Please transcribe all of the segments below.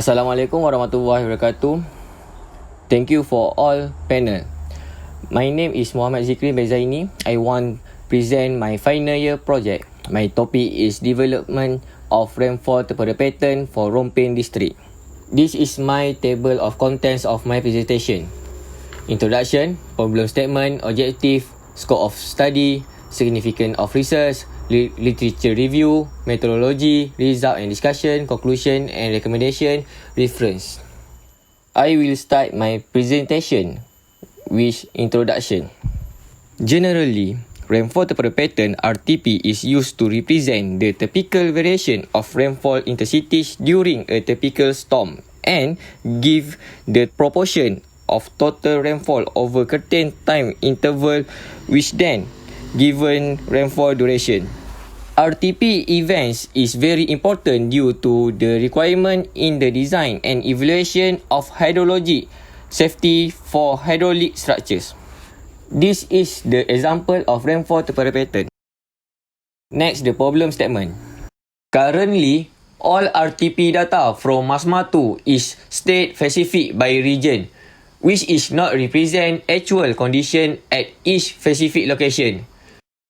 Assalamualaikum warahmatullahi wabarakatuh. Thank you for all panel. My name is Muhammad Zikri Bezaini. I want present my final year project. My topic is development of rainfall temporal pattern for Rompin district. This is my table of contents of my presentation. Introduction, problem statement, objective, scope of study, significance of research, literature review, methodology, result and discussion, conclusion and recommendation, reference. I will start my presentation with introduction. Generally, rainfall temporal pattern RTP is used to represent the typical variation of rainfall intensities during a typical storm and give the proportion of total rainfall over certain time interval which then given rainfall duration. RTP events is very important due to the requirement in the design and evaluation of hydrologic safety for hydraulic structures. This is the example of rainfall temporal pattern. Next, the problem statement. Currently, all RTP data from MASMA 2 is state specific by region, which is not represent actual condition at each specific location.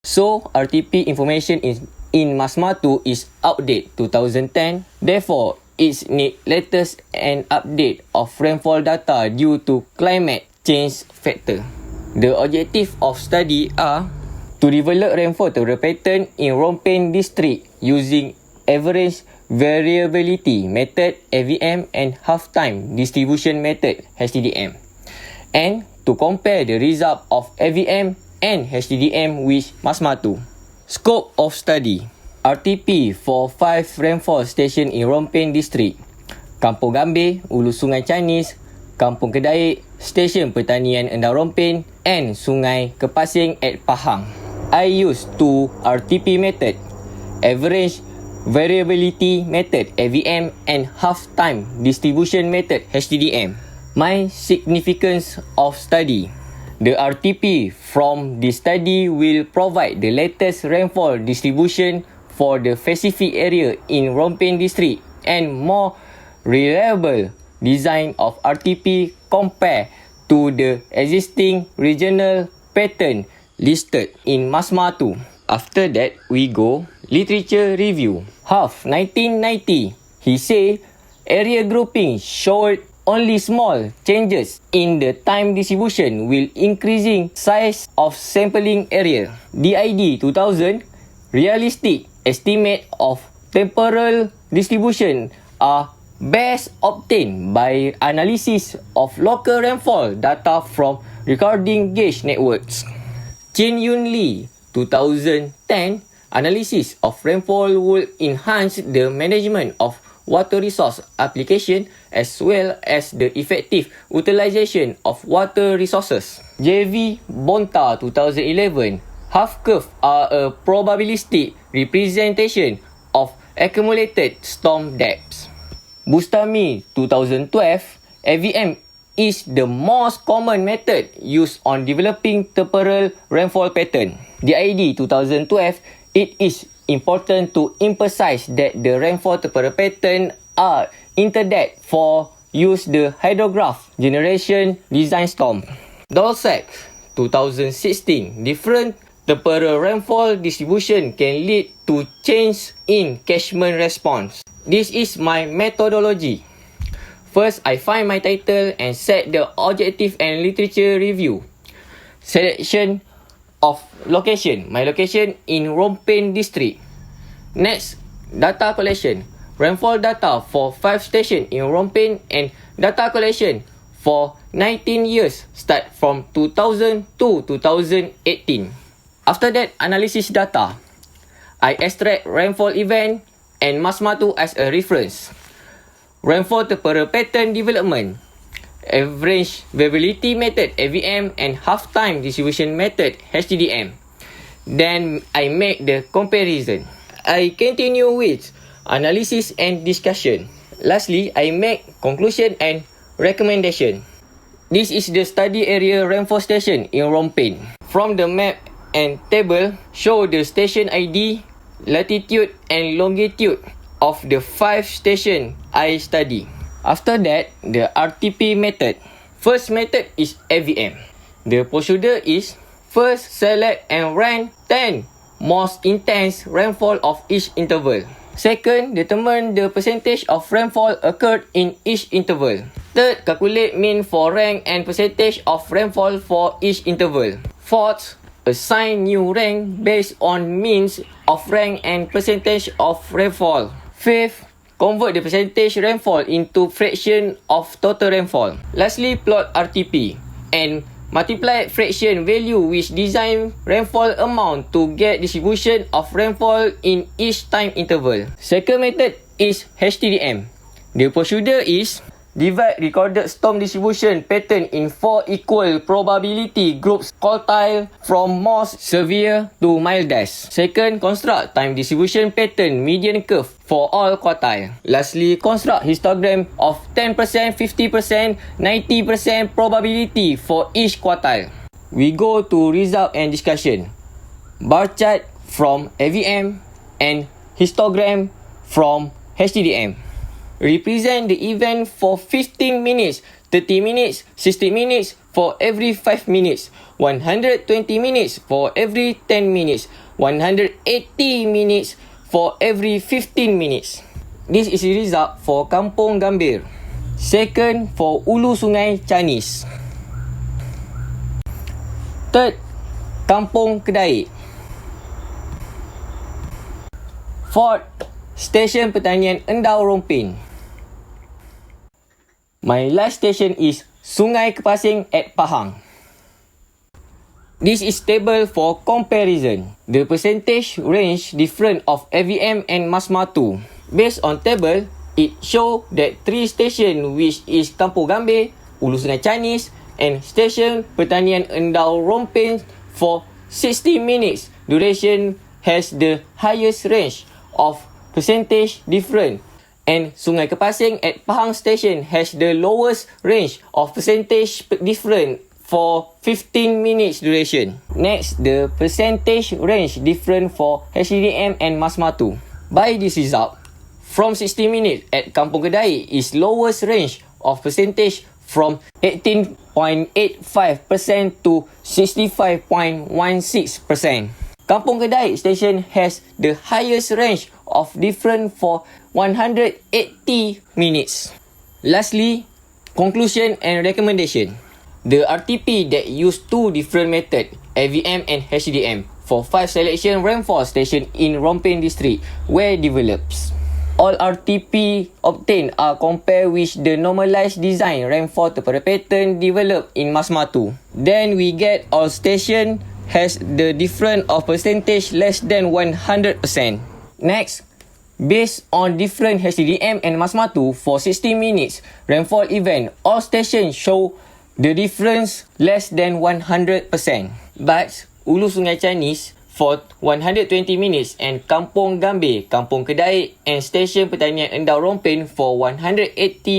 So, RTP information in MASMA 2 is outdated 2010. Therefore, it needs latest and update of rainfall data due to climate change factor. The objective of study are to develop rainfall temporal pattern in Rompin district using average variability method AVM and Huff time distribution method HTDM, and to compare the result of AVM and HTDM with MASMA 2. Scope of study. RTP for 5 rainfall station in Rompin district. Kampung Gambir, Hulu Sungai Canis, Kampung Kedaik, Stesen Pertanian Endau Rompin and Sungai Kepasing at Pahang. I use 2 RTP method, average variability method AVM and half time distribution method HTDM. My significance of study. The RTP from this study will provide the latest rainfall distribution for the specific area in Rompin district and more reliable design of RTP compared to the existing regional pattern listed in MASMA 2. After that, we go literature review. Huff 1990, he say area grouping showed only small changes in the time distribution will increasing size of sampling area. DID 2000, realistic estimate of temporal distribution are best obtained by analysis of local rainfall data from recording gauge networks. Chin Yun Lee 2010, analysis of rainfall will enhance the management of water resource application as well as the effective utilization of water resources. JV Bonta 2011, half curve are a probabilistic representation of accumulated storm depths. Bustami 2012, AVM is the most common method used on developing temporal rainfall pattern. DID 2012, it is important to emphasize that the rainfall temporal pattern are intended for use the hydrograph generation design storm. Dolsack 2016, different temporal rainfall distribution can lead to change in catchment response. This is my methodology. First, I find my title and set the objective and literature review. Selection of location. My location in Rompin district. Next, data collection. Rainfall data for 5 stations in Rompin and data collection for 19 years start from 2000 to 2018. After that, analysis data. I extract rainfall event and MASMA 2 as a reference. Rainfall temporal pattern development. Average variability method AVM and half time distribution method HTDM. Then I make the comparison. I continue with analysis and discussion. Lastly, I make conclusion and recommendation. This is the study area rainfall station in Rompin. From the map and table, show the station ID, latitude and longitude of the 5 stations I study. After that, the RTP method. First method is AVM. The procedure is first select and rank 10 most intense rainfall of each interval. Second, determine the percentage of rainfall occurred in each interval. Third, calculate mean for rank and percentage of rainfall for each interval. Fourth, assign new rank based on means of rank and percentage of rainfall. Fifth, convert the percentage rainfall into fraction of total rainfall. Lastly, plot RTP and multiply fraction value with design rainfall amount to get distribution of rainfall in each time interval. Second method is HTDM. The procedure is divide recorded storm distribution pattern in 4 equal probability groups quartile from most severe to mildest. Second, construct time distribution pattern median curve for all quartile. Lastly, construct histogram of 10%, 50%, 90% probability for each quartile. We go to result and discussion. Bar chart from AVM and histogram from HTDM. Represent the event for 15 minutes, 30 minutes, 60 minutes for every 5 minutes, 120 minutes for every 10 minutes, 180 minutes for every 15 minutes. This is the result for Kampung Gambir. Second, for Ulu Sungai Canis. Third, Kampung Kedai. Fourth, Stesen Pertanian Endau Rompin. My last station is Sungai Kepasing at Pahang. This is table for comparison. The percentage range different of AVM and Masma 2. Based on table, it show that 3 station which is Kampung Gambir, Ulu Sungai Canis and Stesen Pertanian Endau Rompin for 60 minutes duration has the highest range of percentage different. And Sungai Kepasing at Pahang Station has the lowest range of percentage different for 15 minutes duration. Next, the percentage range different for HTDM and Masma 2. By this result, from 60 minutes at Kampung Kedai is lowest range of percentage from 18.85% to 65.16%. Kampung Kedai Station has the highest range of different for 180 minutes. Lastly, conclusion and recommendation. The RTP that use 2 different methods, AVM and HTDM, for 5 selection rainfall station in Rompin district were developed. All RTP obtained are compared with the normalized design rainfall temporal pattern developed in Masma 2. Then we get all station has the difference of percentage less than 100%. Next, based on different HTDM and Masma 2 for 60 minutes rainfall event, all stations show the difference less than 100%. But Ulu Sungai Canis for 120 minutes and Kampung Gambir, Kampung Kedai and Stesen Pertanian Endau Rompin for 180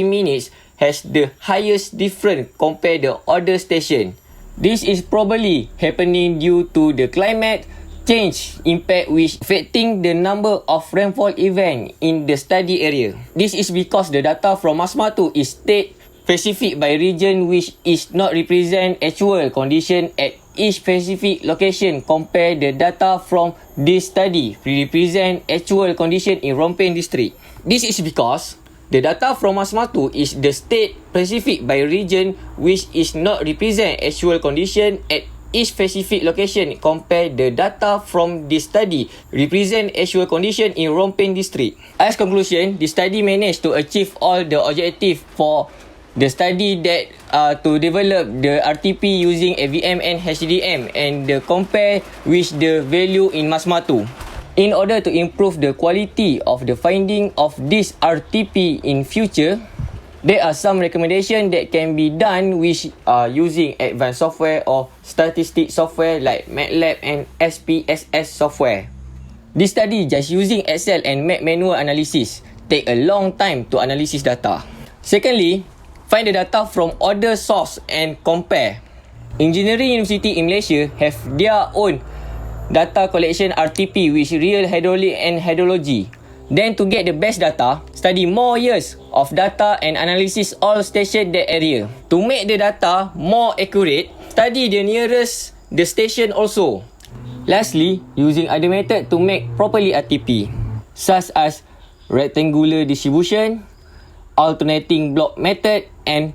minutes has the highest difference compared to other station. This is probably happening due to the climate change impact which affecting the number of rainfall event in the study area. This is because the data from Masma 2 is state specific by region which is not represent actual condition at each specific location. Compare the data from this study represent actual condition in Rompin district. This is because the data from Masma 2 is the state specific by region which is not represent actual condition at each specific location. Compare the data from this study represent actual condition in Rompin district. As conclusion, the study managed to achieve all the objective for the study that to develop the RTP using AVM and HTDM and compare with the value in Masma 2. In order to improve the quality of the finding of this RTP in future, there are some recommendations that can be done with using advanced software or statistic software like MATLAB and SPSS software. This study just using Excel and manual analysis take a long time to analysis data. Secondly, find the data from other source and compare. Engineering University in Malaysia have their own data collection RTP with real hydraulic and hydrology. Then to get the best data, study more years of data and analysis all station that area. To make the data more accurate, study the nearest the station also. Lastly, using other method to make properly RTP, such as rectangular distribution, alternating block method and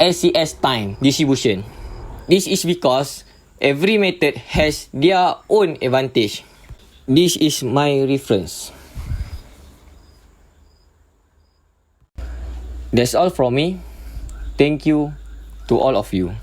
SCS time distribution. This is because every method has their own advantage. This is my reference. That's all from me. Thank you to all of you.